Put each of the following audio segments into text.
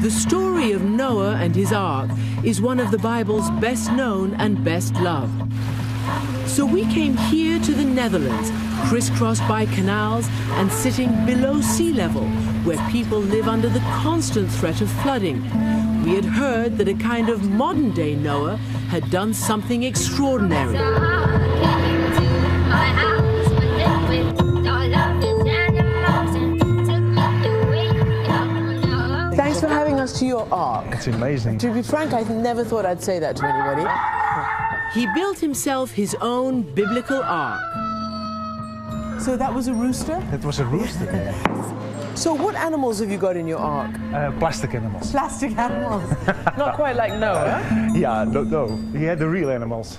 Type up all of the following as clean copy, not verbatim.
The story of Noah and his ark is one of the Bible's best known and best loved. So we came here to the Netherlands, crisscrossed by canals and sitting below sea level, where people live under the constant threat of flooding. We had heard that a kind of modern-day Noah had done something extraordinary. Thanks for having us to your ark. It's amazing. To be frank, I never thought I'd say that to anybody. He built himself his own biblical ark. So that was a rooster? It was a rooster. So what animals have you got in your ark? Plastic animals. Plastic animals. Not quite like Noah. Yeah, no. He had the real animals.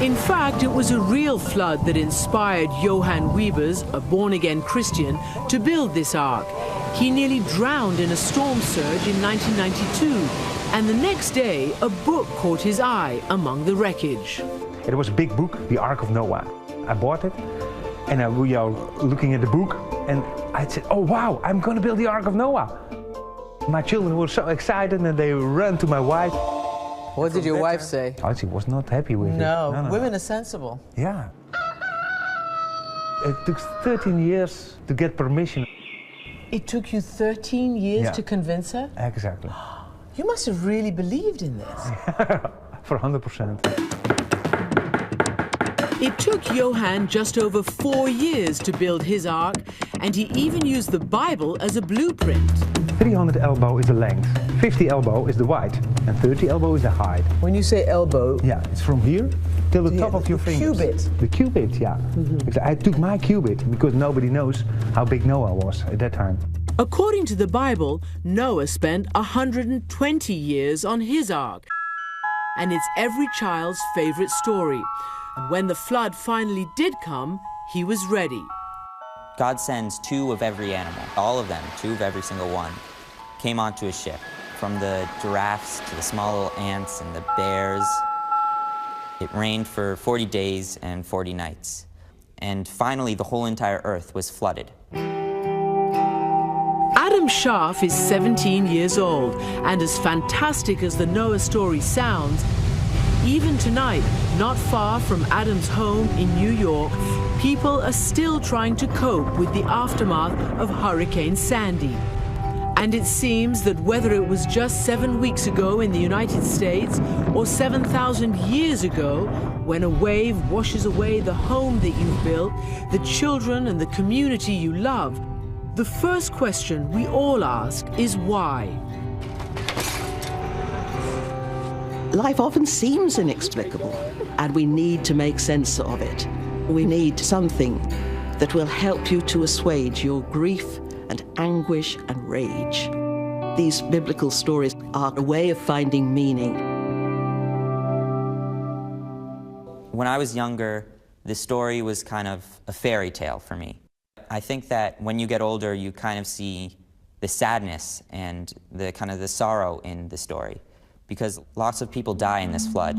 In fact, it was a real flood that inspired Johann Huibers, a born-again Christian, to build this ark. He nearly drowned in a storm surge in 1992, and the next day, a book caught his eye among the wreckage. It was a big book, The Ark of Noah. I bought it, and we are looking at the book, and I said, oh wow, I'm going to build the Ark of Noah. My children were so excited, and they ran to my wife. What did your wife say? Oh, she was not happy with it. No, women are sensible. Yeah. It took 13 years to get permission. It took you 13 years to convince her? Exactly. You must have really believed in this. For 100%. It took Johann just over 4 years to build his ark, and he even used the Bible as a blueprint. 300 elbow is the length, 50 elbow is the width, and 30 elbow is the height. When you say elbow... Yeah, it's from here till the top of your fingers. Cubit. The cubit, yeah. I took my cubit because nobody knows how big Noah was at that time. According to the Bible, Noah spent 120 years on his ark. And it's every child's favorite story. And when the flood finally did come, he was ready. God sends 2 of every animal, all of them, 2 of every single one, came onto a ship. From the giraffes to the small little ants and the bears. It rained for 40 days and 40 nights. And finally, the whole entire earth was flooded. Adam Scharf is 17 years old, and as fantastic as the Noah story sounds, even tonight, not far from Adam's home in New York, people are still trying to cope with the aftermath of Hurricane Sandy. And it seems that whether it was just 7 weeks ago in the United States or 7,000 years ago, when a wave washes away the home that you've built, the children and the community you love, the first question we all ask is why? Life often seems inexplicable, and we need to make sense of it. We need something that will help you to assuage your grief and anguish and rage. These biblical stories are a way of finding meaning. When I was younger, the story was kind of a fairy tale for me. I think that when you get older, you kind of see the sadness and the kind of the sorrow in the story, because lots of people die in this flood.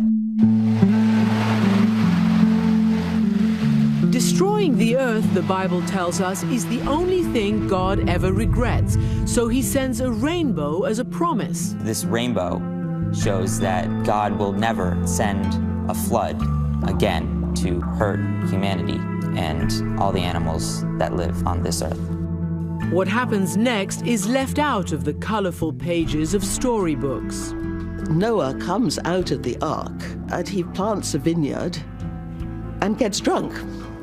Destroying the earth, the Bible tells us, is the only thing God ever regrets. So he sends a rainbow as a promise. This rainbow shows that God will never send a flood again to hurt humanity and all the animals that live on this earth. What happens next is left out of the colorful pages of storybooks. Noah comes out of the ark and he plants a vineyard and gets drunk.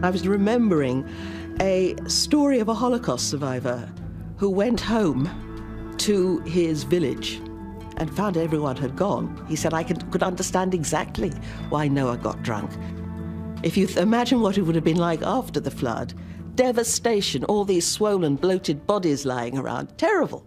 I was remembering a story of a Holocaust survivor who went home to his village and found everyone had gone. He said, I could understand exactly why Noah got drunk. If you imagine what it would have been like after the flood, devastation, all these swollen, bloated bodies lying around, terrible.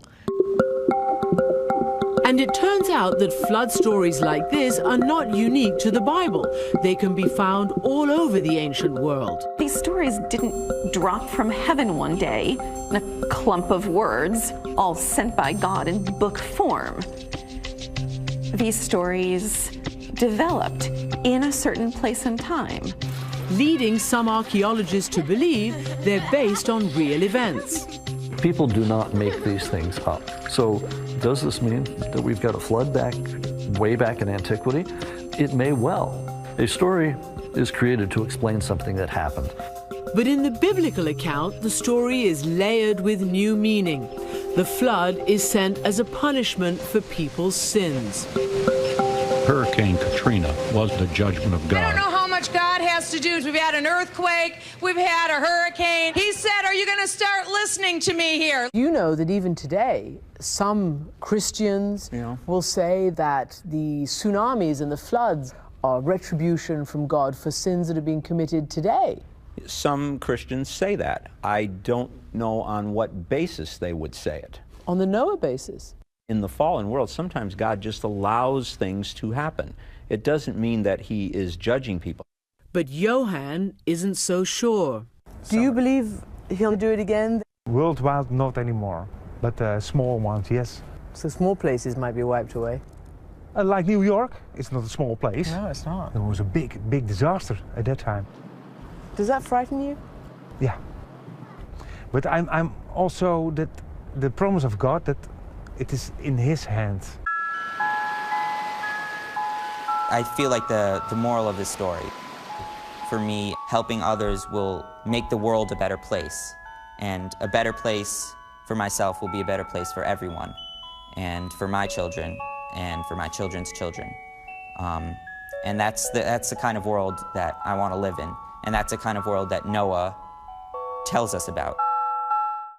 And it turns out that flood stories like this are not unique to the Bible. They can be found all over the ancient world. These stories didn't drop from heaven one day in a clump of words, all sent by God in book form. These stories developed in a certain place and time. leading some archaeologists to believe they're based on real events. People do not make these things up. So does this mean that we've got a flood way back in antiquity? It may well. A story is created to explain something that happened. But in the biblical account, the story is layered with new meaning. The flood is sent as a punishment for people's sins. Hurricane Katrina was the judgment of God. I don't know how much God has to do. We've had an earthquake, we've had a hurricane. He said, are you going to start listening to me here? You know that even today, some Christians will say that the tsunamis and the floods are retribution from God for sins that are being committed today. Some Christians say that. I don't know on what basis they would say it. On the Noah basis. In the fallen world, sometimes God just allows things to happen. It doesn't mean that he is judging people. But Johann isn't so sure. Do you believe he'll do it again? Worldwide, not anymore, but small ones, yes. So small places might be wiped away. Like New York, it's not a small place. No, it's not. It was a big disaster at that time. Does that frighten you? Yeah. But I'm also that the promise of God that it is in his hands. I feel like the moral of this story, for me, helping others will make the world a better place. And a better place for myself will be a better place for everyone, and for my children, and for my children's children. And that's the kind of world that I want to live in. And that's the kind of world that Noah tells us about.